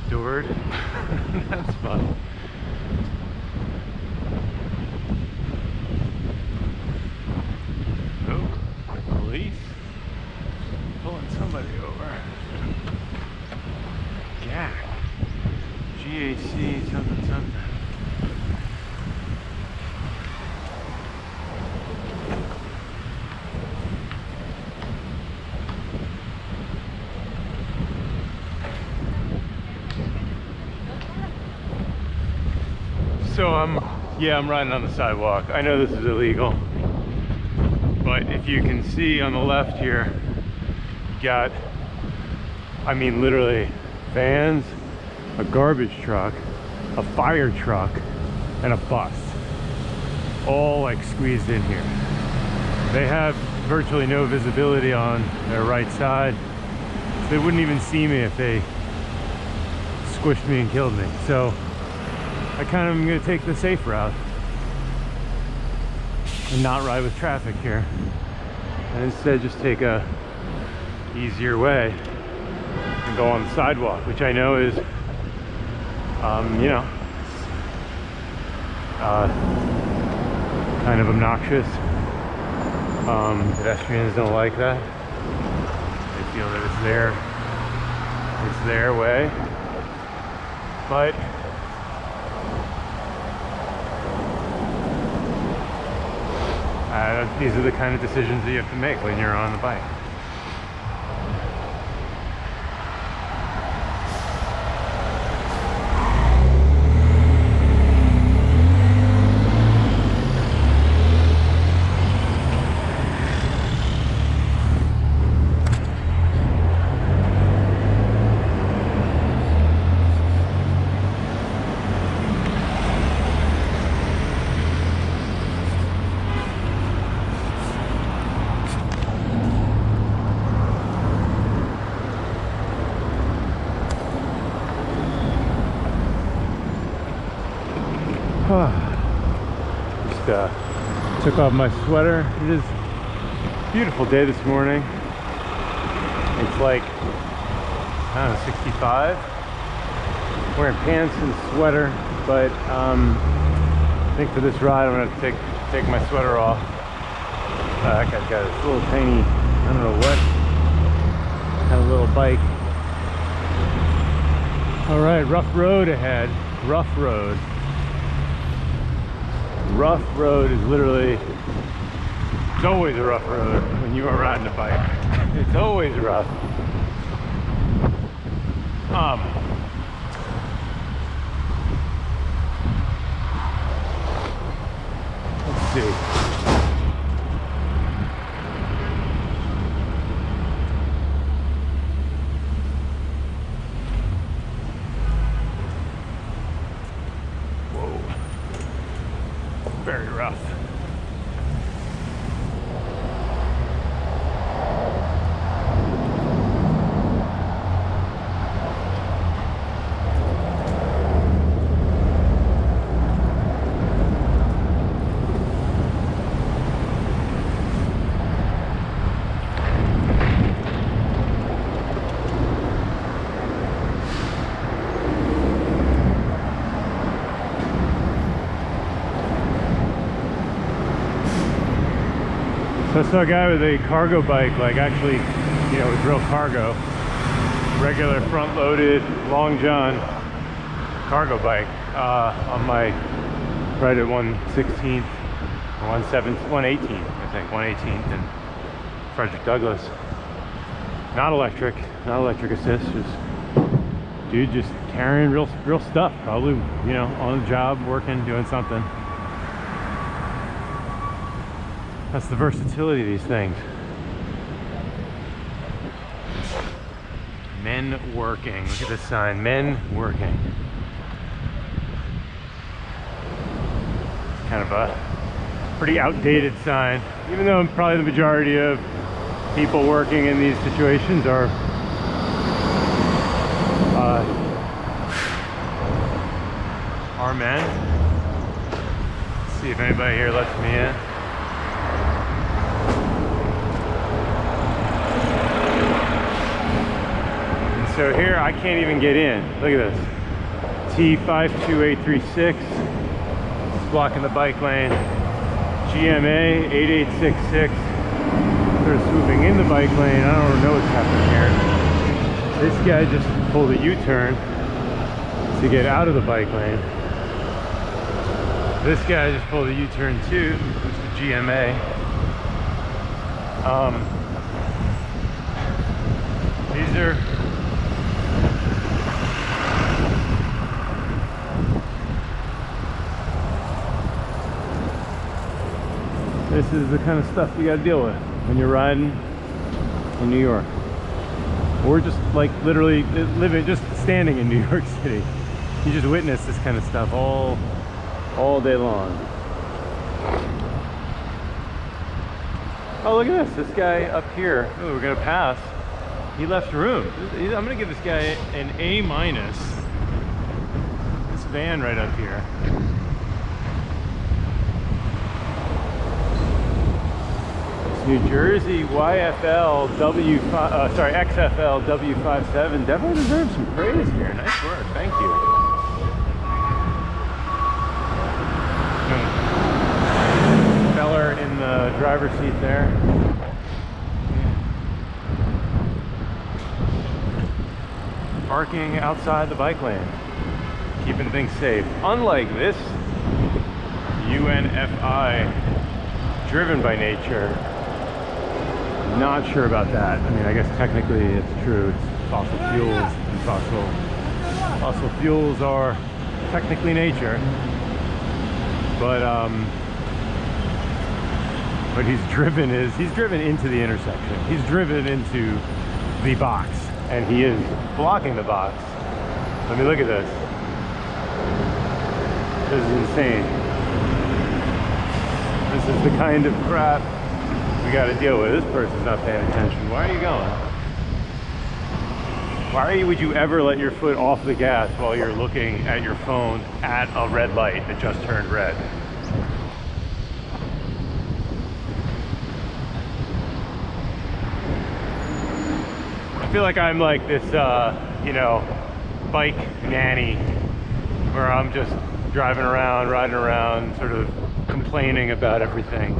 outdoored. That's fun. Oh, police pulling somebody over. GAC. GAC something something. So I'm riding on the sidewalk. I know this is illegal, but if you can see on the left here, you got, I mean literally, vans, a garbage truck, a fire truck, and a bus, all like squeezed in here. They have virtually no visibility on their right side. They wouldn't even see me if they squished me and killed me. So I kind of am going to take the safe route and not ride with traffic here, and instead just take a easier way and go on the sidewalk, which I know is, you know, kind of obnoxious. Pedestrians don't like that. They feel that it's their way, but these are the kind of decisions that you have to make when you're on the bike. Just took off my sweater. It is a beautiful day this morning. It's like, I don't know, 65. Wearing pants and sweater, but I think for this ride I'm gonna have to take my sweater off. That guy's got this little tiny, I don't know what kind of little bike. All right, rough road ahead. Rough road. Rough road is literally, it's always a rough road when you are riding a bike. It's always rough. Let's see. Very rough. So I saw a guy with a cargo bike, like actually, you know, with real cargo, regular front-loaded, long john cargo bike on my, right at 116th, or 118th, I think, 118th and Frederick Douglass. Not electric assist, just dude just carrying real stuff, probably, you know, on the job, working, doing something. That's the versatility of these things. Men working. Look at this sign. Men working. It's kind of a pretty outdated sign, even though probably the majority of people working in these situations are men. Let's see if anybody here lets me in. So here I can't even get in. Look at this. T52836. It's blocking the bike lane. GMA 8866. Sort of swooping in the bike lane. I don't know what's happening here. This guy just pulled a U-turn to get out of the bike lane. This guy just pulled a U-turn too, which is the GMA. These are this is the kind of stuff you gotta deal with when you're riding in New York. Or just like literally living, just standing in New York City. You just witness this kind of stuff all day long. Oh, look at this. This guy up here, oh, we're gonna pass. He left room. I'm gonna give this guy an A-. This van right up here. New Jersey YFL W5, sorry, XFL W57 definitely deserves some praise here. Nice work, thank you. Feller in the driver's seat there. Parking outside the bike lane, keeping things safe. Unlike this UNFI, driven by nature. Not sure about that. I mean, I guess technically it's true. It's fossil fuels, and fossil fuels are technically nature. But he's driven into the intersection. He's driven into the box, and he is blocking the box. I mean, look at this. This is insane. This is the kind of crap we got to deal with. This person's not paying attention. Why are you going? Why would you ever let your foot off the gas while you're looking at your phone at a red light that just turned red? I feel like I'm like this, you know, bike nanny, where I'm just driving around, riding around, sort of complaining about everything.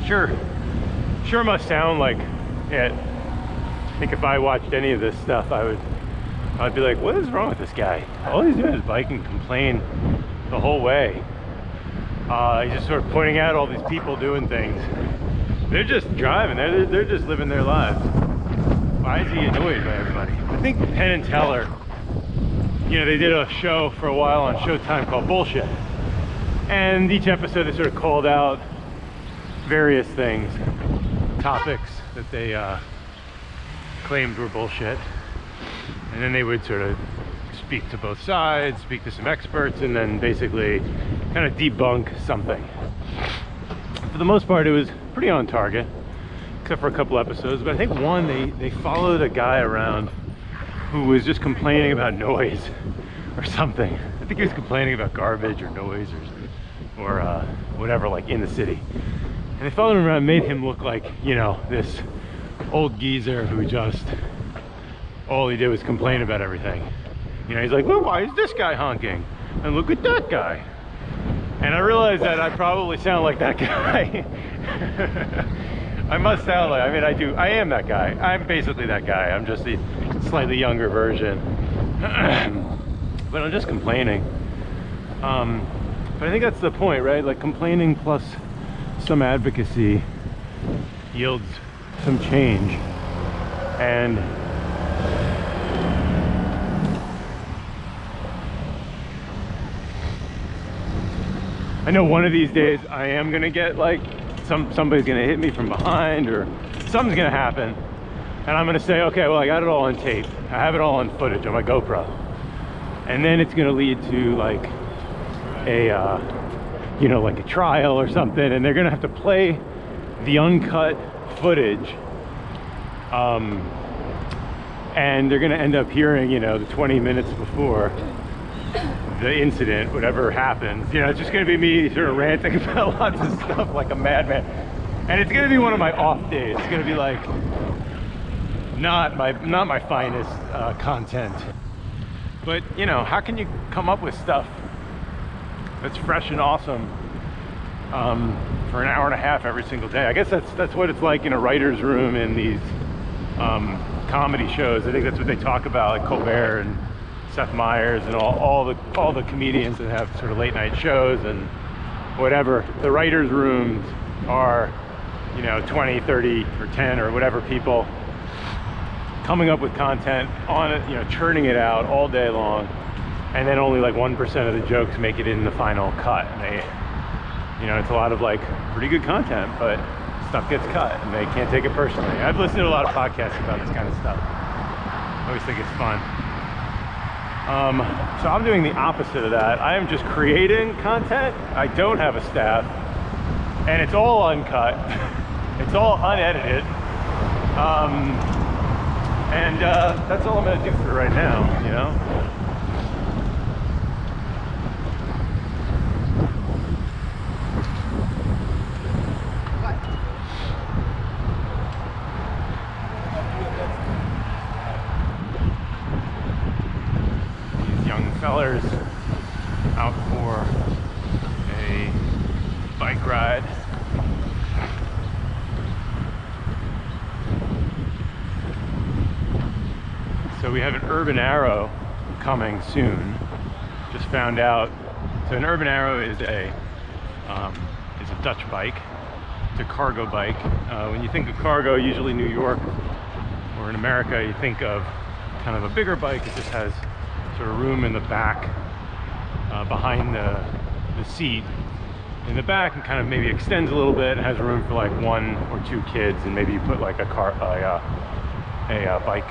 Sure must sound like it. I think if I watched any of this stuff, I'd be like, what is wrong with this guy? All he's doing is bike and complain the whole way. He's just sort of pointing out all these people doing things. They're just driving, they're just living their lives. Why is he annoyed by everybody? I think Penn and Teller, you know, they did a show for a while on Showtime called Bullshit. And each episode they sort of called out various things, topics that they claimed were bullshit. And then they would sort of speak to both sides, speak to some experts, and then basically kind of debunk something. For the most part, it was pretty on target, except for a couple episodes. But I think one, they followed a guy around who was just complaining about noise or something. I think he was complaining about garbage or noise or whatever, like in the city. And they followed him around and made him look like, you know, this old geezer who just, all he did was complain about everything. You know, he's like, well, why is this guy honking? And look at that guy. And I realized that I probably sound like that guy. I must sound like, I mean, I am that guy. I'm basically that guy. I'm just the slightly younger version. But I'm just complaining. But I think that's the point, right? Like, complaining plus some advocacy yields some change. And I know one of these days I am gonna get like somebody's gonna hit me from behind, or something's gonna happen, and I'm gonna say, okay, well, I got it all on tape, I have it all on footage on my GoPro, and then it's gonna lead to like a you know, like a trial or something, and they're gonna have to play the uncut footage, and they're gonna end up hearing, you know, the 20 minutes before the incident, whatever happens. You know, it's just gonna be me sort of ranting about lots of stuff like a madman. And it's gonna be one of my off days. It's gonna be like not my finest content. But you know, how can you come up with stuff that's fresh and awesome for an hour and a half every single day? I guess that's what it's like in a writer's room in these comedy shows. I think that's what they talk about, like Colbert and Seth Meyers and all the comedians that have sort of late night shows and whatever. The writer's rooms are, you know, 20, 30, or 10 or whatever people coming up with content on it, you know, churning it out all day long, and then only like 1% of the jokes make it in the final cut. And they, you know, it's a lot of like pretty good content, but stuff gets cut and they can't take it personally. I've listened to a lot of podcasts about this kind of stuff. I always think it's fun. So I'm doing the opposite of that. I am just creating content. I don't have a staff, and it's all uncut. It's all unedited. And that's all I'm gonna do for right now, you know? These young fellers out for a bike ride. So we have an Urban Arrow coming soon. Just found out. So an Urban Arrow is a Dutch bike. It's a cargo bike. When you think of cargo, usually New York or in America, you think of kind of a bigger bike. It just has sort of room in the back, behind the seat in the back, and kind of maybe extends a little bit. It has room for like 1 or 2 kids, and maybe you put like a bike,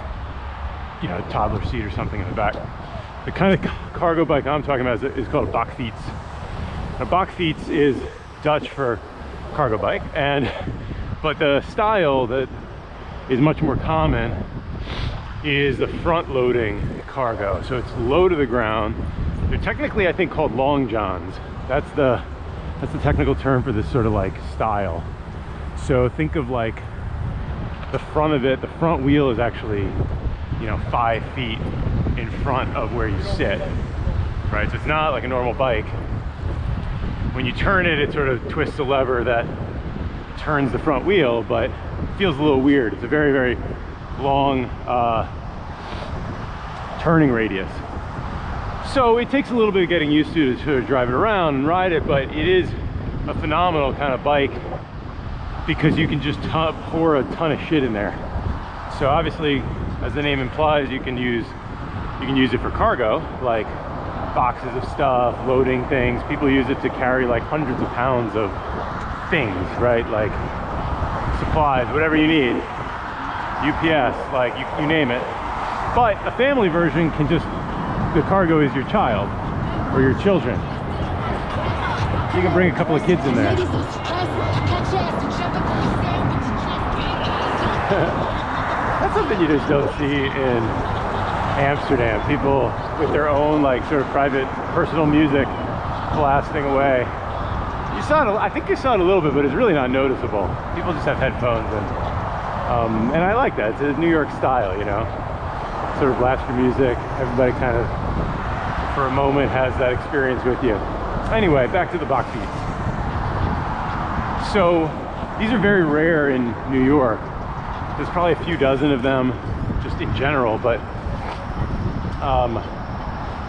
you know, toddler seat or something in the back. The kind of cargo bike I'm talking about is called a bakfiets. A bakfiets is Dutch for cargo bike, but the style that is much more common is the front loading cargo. So it's low to the ground. They're technically, I think, called long johns. That's the technical term for this sort of like style. So think of like the front of it, the front wheel is actually, you know, 5 feet in front of where you sit, right? So it's not like a normal bike. When you turn it, it sort of twists the lever that turns the front wheel, but it feels a little weird. It's a very, very long turning radius. So it takes a little bit of getting used to sort of drive it around and ride it, but it is a phenomenal kind of bike because you can just pour a ton of shit in there. So obviously, as the name implies, you can use it for cargo, like boxes of stuff, loading things. People use it to carry like hundreds of pounds of things, right? Like supplies, whatever you need. UPS, like you name it. But a family version can just, the cargo is your child or your children. You can bring a couple of kids in there. That's something you just don't see in Amsterdam. People with their own like sort of private personal music blasting away. You saw it, I think you saw it a little bit, but it's really not noticeable. People just have headphones, and I like that. It's a New York style, you know, sort of blast your music. Everybody kind of for a moment has that experience with you. Anyway, back to the bakfiets. So these are very rare in New York. There's probably a few dozen of them just in general, but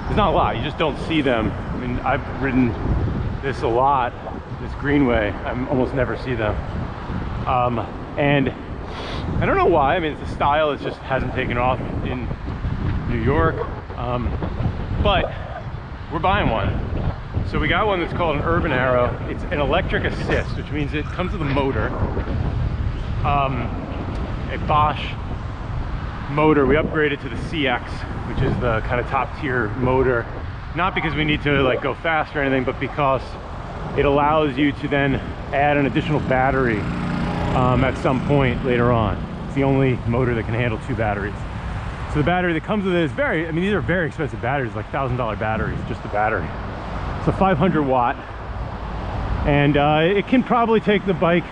there's not a lot. You just don't see them. I mean, I've ridden this a lot, this greenway. I almost never see them. And I don't know why. I mean, it's a style. It just hasn't taken off in New York. But we're buying one. So we got one that's called an Urban Arrow. It's an electric assist, which means it comes with a motor. A Bosch motor. We upgraded to the CX, which is the kind of top tier motor, not because we need to like go fast or anything, but because it allows you to then add an additional battery at some point later on. It's the only motor that can handle 2 batteries. So the battery that comes with it is very, I mean, these are very expensive batteries, like $1,000 batteries, just the battery. It's a 500 watt, and it can probably take the bike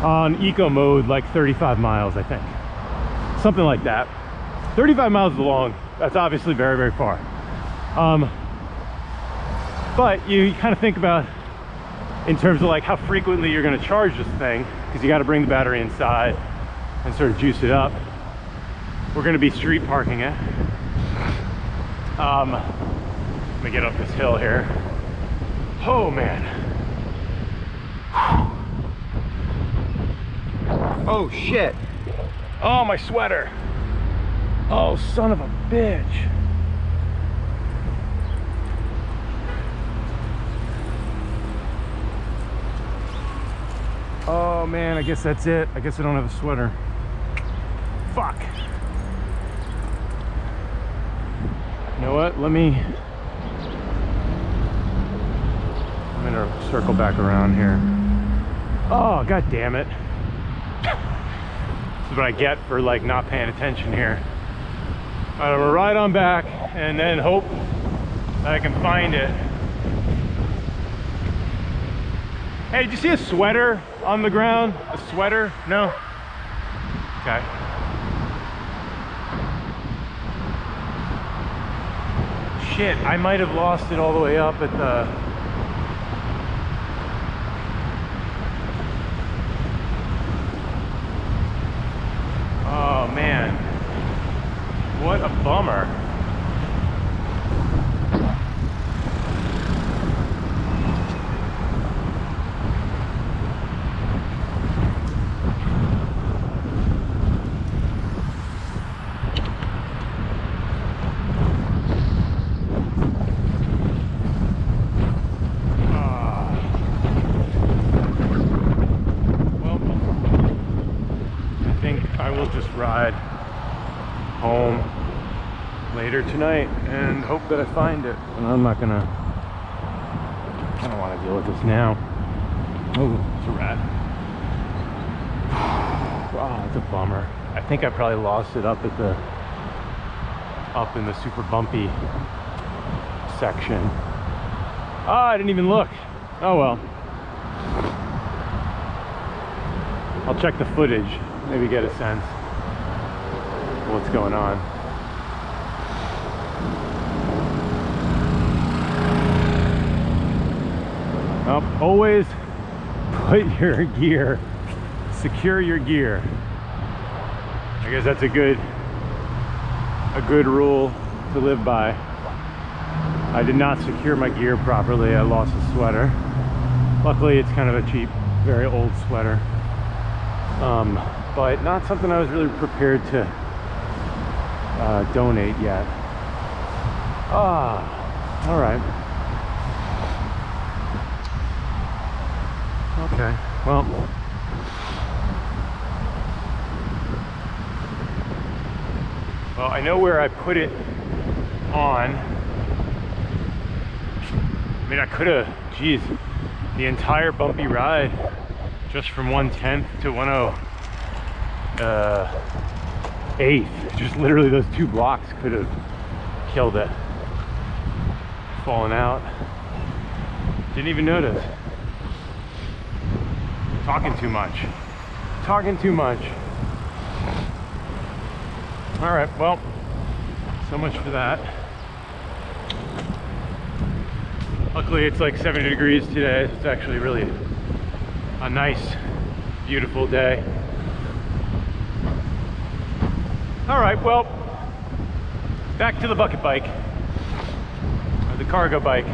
on eco mode like 35 miles, I think. something like that. 35 miles is long. That's obviously very, very far. But you kind of think about in terms of like how frequently you're going to charge this thing, because you got to bring the battery inside and sort of juice it up. We're going to be street parking it. Let me get up this hill here. Oh man. Oh shit. Oh, my sweater. Oh, son of a bitch. Oh man, I guess that's it. I guess I don't have a sweater. Fuck. You know what? I'm gonna circle back around here. Oh, god damn it. This is what I get for like not paying attention here. I'm gonna ride on back and then hope that I can find it. Hey, did you see a sweater on the ground? A sweater? No? Okay. Shit, I might have lost it all the way up at the... Oh man, what a bummer. Ride home later tonight and hope that I find it. And I don't want to deal with this now. Oh, it's a rat. Wow, it's a bummer. I think I probably lost it up in the super bumpy section. Oh, I didn't even look. Oh well. I'll check the footage, maybe get a sense what's going on. Well, always put your gear, secure your gear. I guess that's a good rule to live by. I did not secure my gear properly. I lost a sweater. Luckily, it's kind of a cheap, very old sweater. But not something I was really prepared to donate yet. All right. Okay, well, I know where I put it on. I mean, I could have, geez, the entire bumpy ride just from 1/10 to 108th. Just literally those 2 blocks could have killed it. Fallen out. Didn't even notice. Talking too much. All right, well, so much for that. Luckily, it's like 70 degrees today. It's actually really a nice, beautiful day. All right, well, back to the bucket bike, or the cargo bike.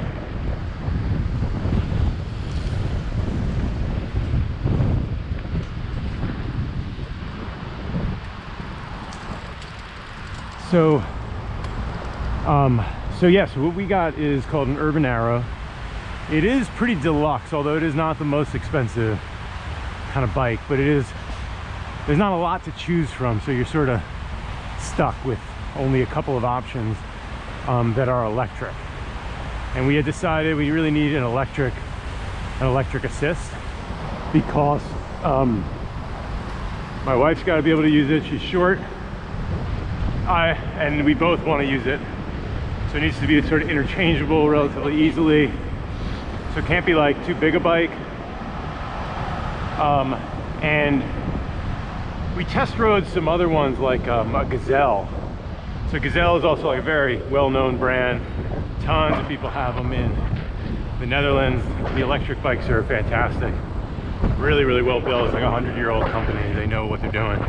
So yes, what we got is called an Urban Arrow. It is pretty deluxe, although it is not the most expensive kind of bike, but there's not a lot to choose from, so you're sort of stuck with only a couple of options that are electric. And we had decided we really need an electric assist, because my wife's got to be able to use it. She's short, and we both want to use it, so it needs to be sort of interchangeable relatively easily. So it can't be like too big a bike, and we test rode some other ones like a Gazelle. So Gazelle is also like a very well-known brand. Tons of people have them in the Netherlands. The electric bikes are fantastic. Really, really well built. It's like a 100-year-old company. They know what they're doing.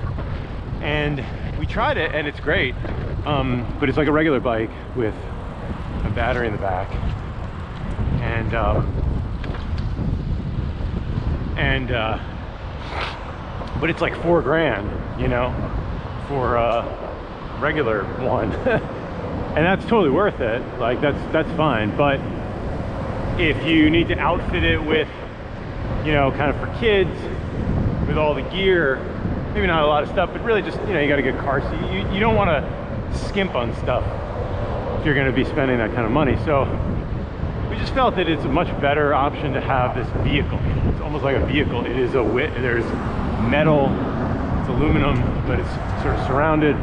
And we tried it, and it's great. But it's like a regular bike with a battery in the back. But it's like $4 grand, you know, for a regular one. And that's totally worth it. Like that's fine. But if you need to outfit it with, you know, kind of for kids, with all the gear, maybe not a lot of stuff, but really just, you know, you got a good car seat. You don't want to skimp on stuff if you're going to be spending that kind of money. So we just felt that it's a much better option to have this vehicle. It's almost like a vehicle. It is there's metal, it's aluminum, but it's sort of surrounded.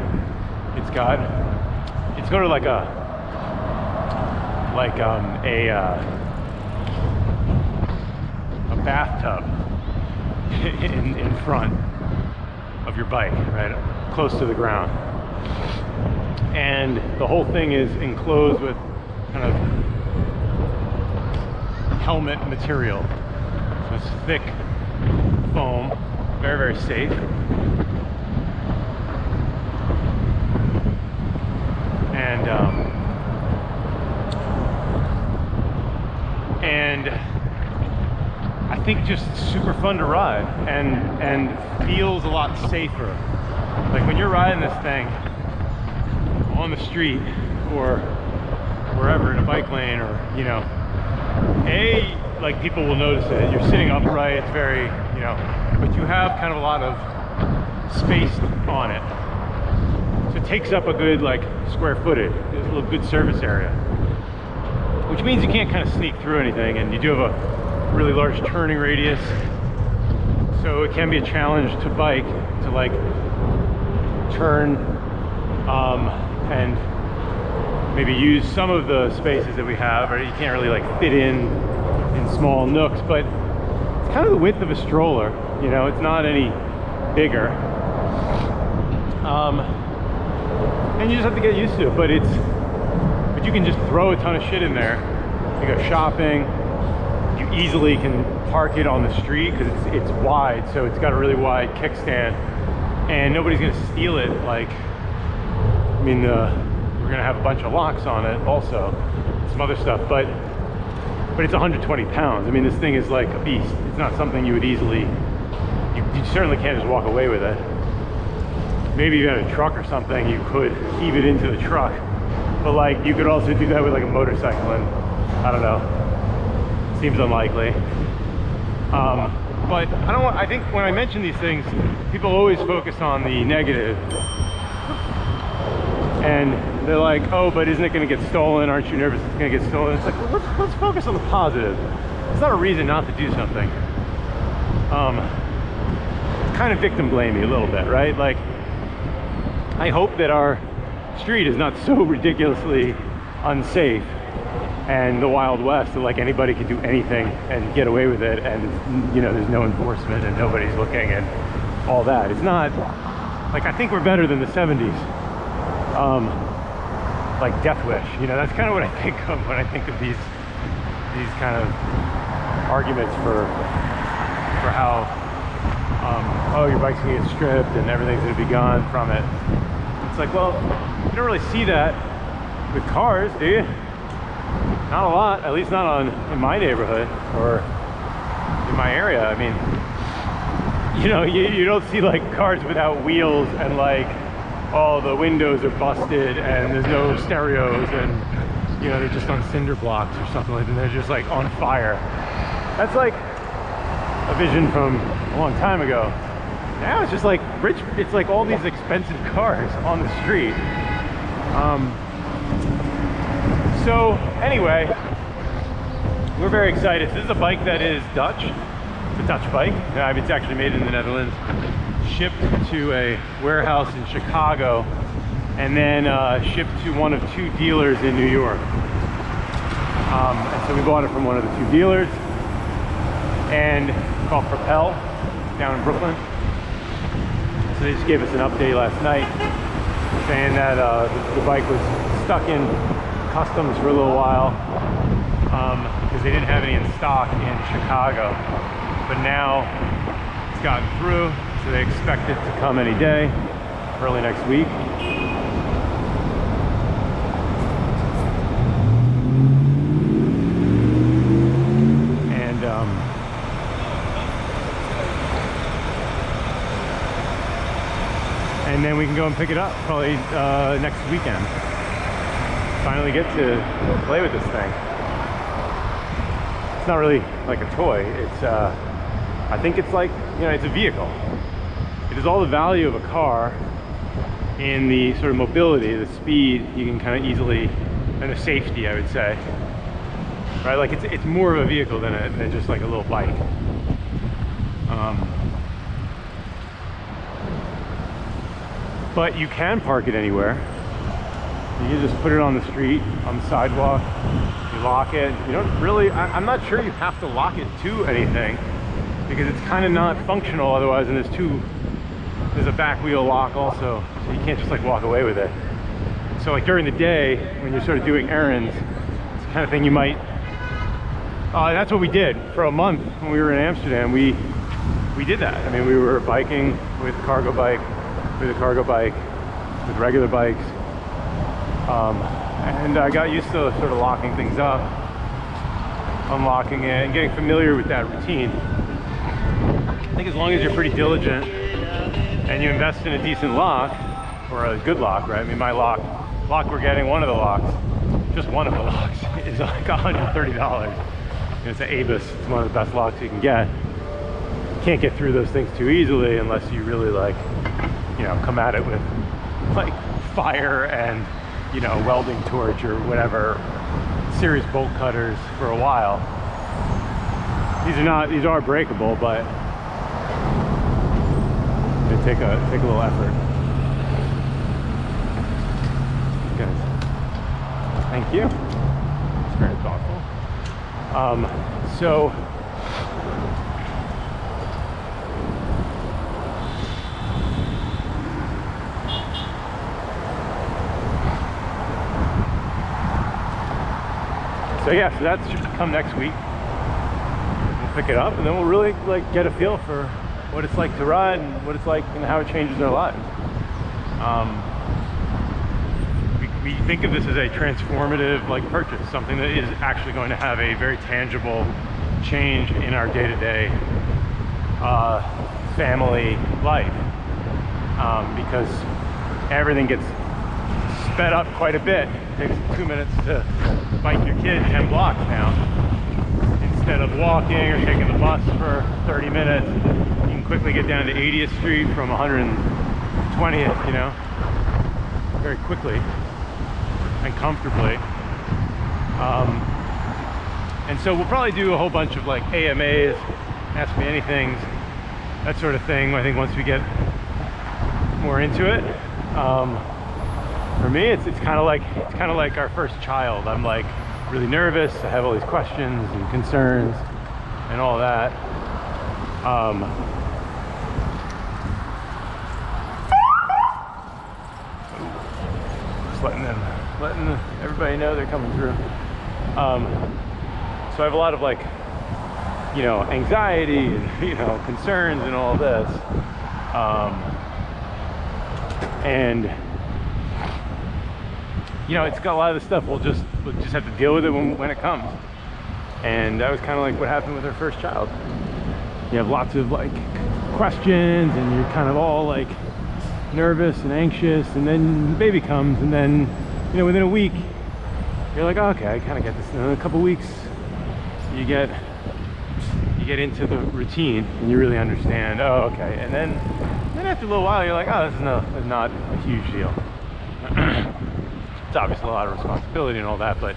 It's sort of like a bathtub in front of your bike, right, close to the ground. And the whole thing is enclosed with kind of helmet material. So it's thick foam, very, very safe. And I think just super fun to ride and feels a lot safer. Like when you're riding this thing on the street or wherever in a bike lane, or, you know, like people will notice it. You're sitting upright, it's very, you know, but you have kind of a lot of space on it. So it takes up a good like square footage. There's a little good surface area, which means you can't kind of sneak through anything, and you do have a really large turning radius. So it can be a challenge to bike to like turn and maybe use some of the spaces that we have, or you can't really like fit in small nooks, but it's kind of the width of a stroller, you know, it's not any bigger. And you just have to get used to it, but you can just throw a ton of shit in there. You go shopping, you easily can park it on the street because it's wide, so it's got a really wide kickstand, and nobody's gonna steal it. Like, I mean, we're gonna have a bunch of locks on it also, some other stuff, but it's 120 pounds. I mean, this thing is like a beast. It's not something you would easily, you certainly can't just walk away with it. Maybe you had a truck or something, you could heave it into the truck, but like you could also do that with like a motorcycle, and I don't know, seems unlikely. But I think when I mention these things, people always focus on the negative, and they're like, oh, but isn't it going to get stolen? Aren't you nervous it's going to get stolen? It's like, well, let's focus on the positive. It's not a reason not to do something. Kind of victim blamey a little bit, right? Like, I hope that our street is not so ridiculously unsafe and the Wild West that like anybody can do anything and get away with it, and, you know, there's no enforcement and nobody's looking and all that. It's not like, I think we're better than the 70s. Like Death Wish, you know, that's kind of what I think of when I think of these kind of arguments for how oh, your bike's gonna get stripped and everything's gonna be gone from it. It's like, well, you don't really see that with cars, do you? Not a lot, at least not in my neighborhood or in my area. I mean, you know, you don't see like cars without wheels and like, oh, the windows are busted and there's no stereos, and, you know, they're just on cinder blocks or something like that, and they're just like on fire. That's like a vision from a long time ago. Now it's just like it's like all these expensive cars on the street. So anyway, we're very excited. This is a bike that is Dutch. It's a Dutch bike. It's actually made in the Netherlands, shipped to a warehouse in Chicago, and then shipped to one of 2 dealers in New York. And so we bought it from one of the 2 dealers, and called Propel, down in Brooklyn. It's So they just gave us an update last night saying that the bike was stuck in customs for a little while because they didn't have any in stock in Chicago. But now it's gotten through, so they expect it to come any day, early next week. And then we can go and pick it up probably next weekend. Finally get to play with this thing. It's not really like a toy. It's I think it's like, you know, it's a vehicle. It has all the value of a car in the sort of mobility, the speed you can kind of easily, and the safety, I would say. Right, like it's more of a vehicle than just like a little bike. But you can park it anywhere. You can just put it on the street, on the sidewalk. You lock it. You don't really, I'm not sure you have to lock it to anything because it's kind of not functional otherwise, and there's a back wheel lock also, so you can't just like walk away with it. So like during the day when you're sort of doing errands, it's the kind of thing you might, that's what we did for a month when we were in Amsterdam. We did that. I mean, we were biking with cargo bike, with a cargo bike, with regular bikes, and I got used to sort of locking things up, unlocking it, and getting familiar with that routine. I think as long as you're pretty diligent and you invest in a decent lock, or a good lock, right? I mean, my lock we're getting, one of the locks, just one of the locks, is like $130. And it's an Abus. It's one of the best locks you can get. You can't get through those things too easily unless you really like, you know, come at it with like fire and, you know, welding torch or whatever, serious bolt cutters for a while. These are breakable, but they take a little effort. Guys, thank you. It's very thoughtful. So yeah, so that should come next week. We'll pick it up and then we'll really like get a feel for what it's like to ride and what it's like and how it changes our lives. We think of this as a transformative like purchase, something that is actually going to have a very tangible change in our day-to-day family life, because everything gets sped up quite a bit. It takes 2 minutes to bike your kid 10 blocks now. Instead of walking or taking the bus for 30 minutes, you can quickly get down to 80th Street from 120th, you know, very quickly and comfortably. And so we'll probably do a whole bunch of like AMAs, Ask Me Anythings, that sort of thing. I think once we get more into it. For me, it's kind of like our first child. I'm like really nervous. I have all these questions and concerns and all that. Just letting everybody know they're coming through. So I have a lot of like, you know, anxiety and, you know, concerns and all this. And you know, it's got a lot of the stuff we'll just have to deal with it when it comes. And that was kind of like what happened with our first child. You have lots of like questions and you're kind of all like nervous and anxious, and then the baby comes, and then, you know, within a week you're like, oh, okay, I kind of get this. And in a couple weeks you get into the routine and you really understand, oh, okay. And then after a little while you're like, oh, this is not a huge deal. It's obviously a lot of responsibility and all that, but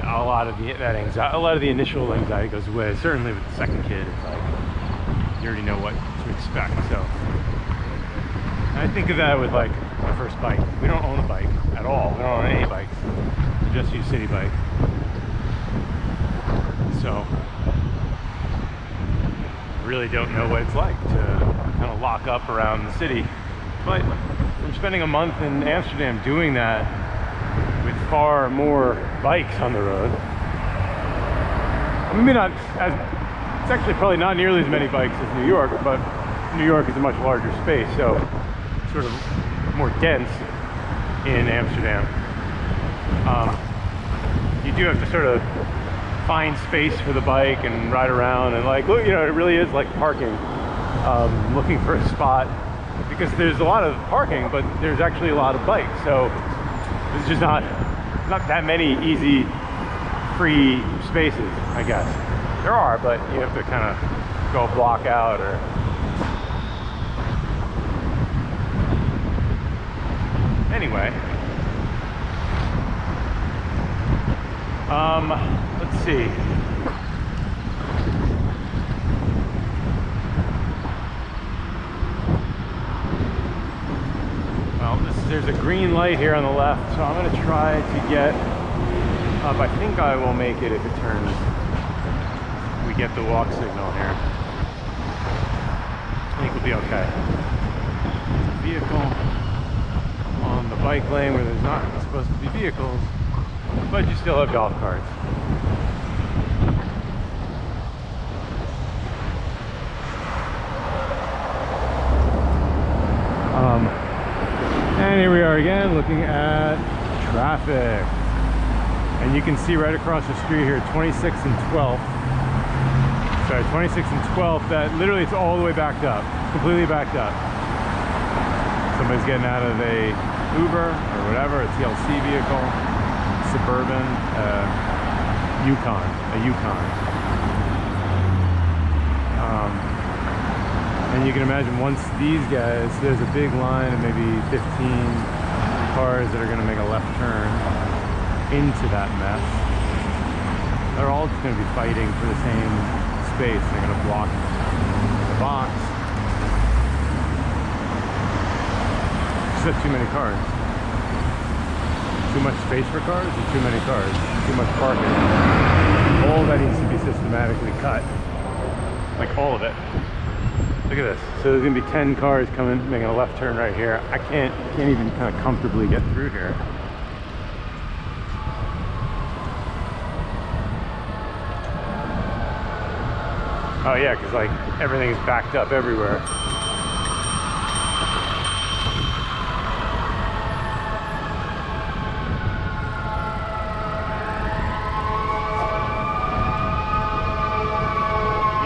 a lot of the initial anxiety goes away. Certainly with the second kid, it's like you already know what to expect. So I think of that with like my first bike. We don't own a bike at all. We don't own any bikes. We just use city bike. So I really don't know what it's like to kind of lock up around the city. But from spending a month in Amsterdam doing that with far more bikes on the road, maybe not as, it's actually probably not nearly as many bikes as New York, but New York is a much larger space, so it's sort of more dense in Amsterdam. You do have to sort of find space for the bike and ride around, and like, look, you know, it really is like parking, looking for a spot, because there's a lot of parking, but there's actually a lot of bikes, so there's just not that many easy free spaces, I guess. There are, but you have to kind of go a block out, or anyway. Let's see. Well, there's a green light here on the left, so I'm going to try to get up. I think I will make it if it turns. We get the walk signal here. I think we'll be okay. Vehicle on the bike lane where there's not supposed to be vehicles, but you still have golf carts. And here we are again looking at traffic. And you can see right across the street here, 26th and 12th. Sorry, 26th and 12th, that literally it's all the way backed up. It's completely backed up. Somebody's getting out of a Uber or whatever, a TLC vehicle, suburban, Yukon, a Yukon. And you can imagine once these guys, there's a big line of maybe 15 cars that are going to make a left turn into that mess. They're all just going to be fighting for the same space. They're going to block the box. Just too many cars. Too much space for cars or too many cars? Too much parking. All that needs to be systematically cut. Like all of it. Look at this. So there's gonna be 10 cars coming, making a left turn right here. I can't even kind of comfortably get through here. Oh yeah, because like everything is backed up everywhere.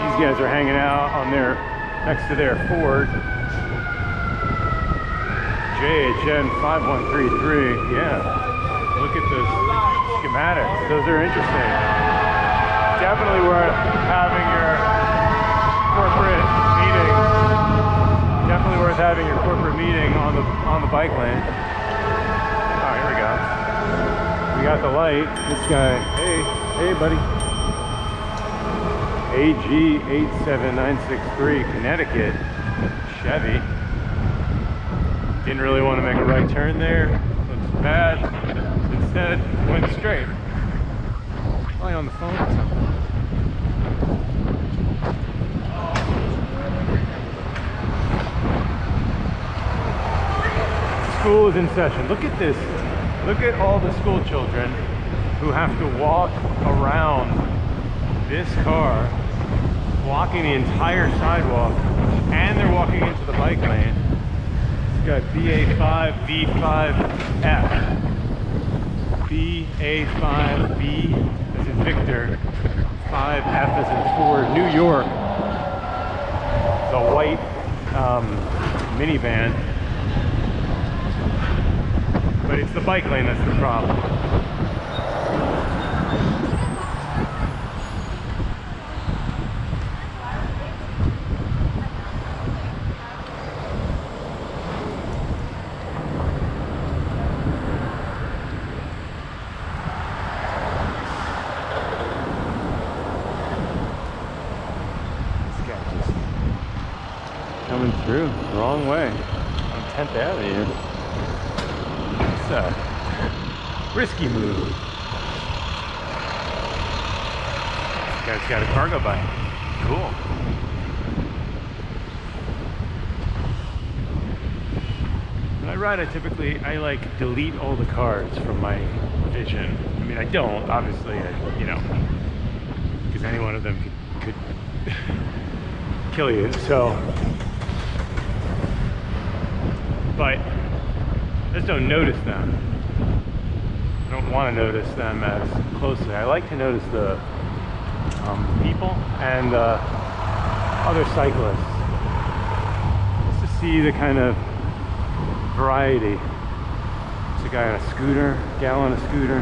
These guys are hanging out on their next to their Ford JHN 5133. Yeah, look at those schematics. Those are interesting. Definitely worth having your corporate meeting. Definitely worth having your corporate meeting on the bike lane. Oh, here we go. We got the light. This guy, hey buddy. AG 87963 Connecticut Chevy. Didn't really want to make a right turn there. Looks bad. Instead, went straight. Probably on the phone or something. School is in session. Look at this. Look at all the school children who have to walk around this car, blocking the entire sidewalk, and they're walking into the bike lane. It's got BA5, V5F. BA5, V as in Victor, 5F as in Ford, New York. The white minivan. But it's the bike lane that's the problem. Coming through, wrong way, on 10th Avenue. It's a risky move. This guy's got a cargo bike. Cool. ride, I like delete all the cars from my vision. I mean, I don't, obviously, you know, because any one of them could kill you, so. But I just don't notice them. I don't want to notice them as closely. I like to notice the people and other cyclists, just to see the kind of variety. There's a guy on a scooter, gal on a scooter.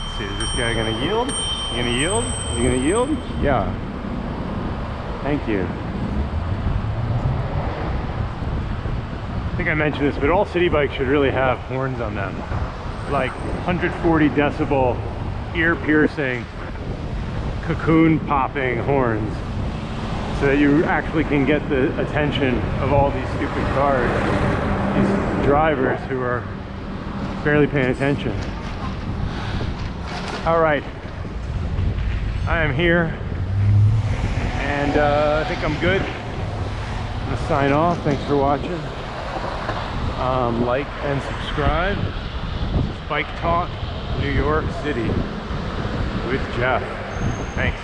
Let's see, is this guy gonna yield? You gonna yield? You gonna yield? Yeah. Thank you. I think I mentioned this, but all city bikes should really have horns on them. Like 140 decibel, ear-piercing, cocoon-popping horns, so that you actually can get the attention of all these stupid cars, these drivers who are barely paying attention. All right, I am here, and I think I'm good. I'm gonna sign off. Thanks for watching. Like and subscribe. This is Bike Talk, New York City with Jeff. Thanks.